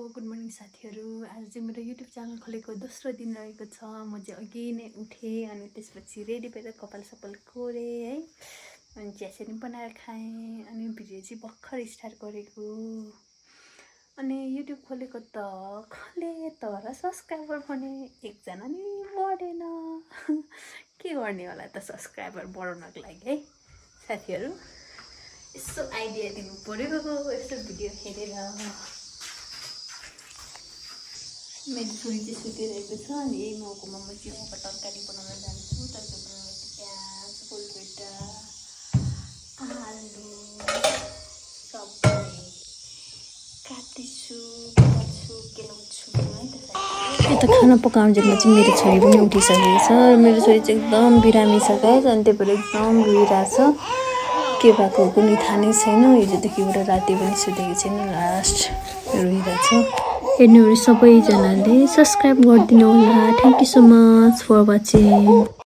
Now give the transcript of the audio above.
Good morning साथीहरू। आज चाहिँ मेरो युट्युब च्यानल खोलेको दोस्रो दिन रहेको छ। म चाहिँ अघि नै उठेँ अनि त्यसपछि रेडी भएर कपाल सपाल कोरेँ है, अनि चियासिनी बनाएर खाएँ अनि भिडियो चाहिँ भर्खर स्टार्ट गरेको। अनि युट्युब खोलेको त खोले तर सब्सक्राइबर भने एकजना नि बढेन। के गर्ने होला त सब्सक्राइबर बढाउनको लागि है साथीहरू, यसो आइडिया दिनु पर्यो। यसो भिडियो हेरेर मेरो छोरी चाहिँ सुतिरहेको छ अनि यही मौकामा म चाहिँ उहाँको तरकारी बनाउन जान्छु। तरकारी बनाउनु प्याज, कोलगेटा, आलु सबै काट्दैछु, केलाउँछु है त। यता खाना पकाउनु जाँदा चाहिँ मेरो छोरी पनि उठिसकेको छ। मेरो छोरी चाहिँ एकदम बिरामी छ गाइस, अनि त्यही भएर एकदम रोइरहेछ। के भएको कुनै थाहा नै छैन। हिजोदेखिबाट राति पनि सुतेको छैन, लास्ट रोइरहेछ। हेर्नेहरू सबैजनाले सब्सक्राइब गरिदिनु होला। Thank you so much for watching.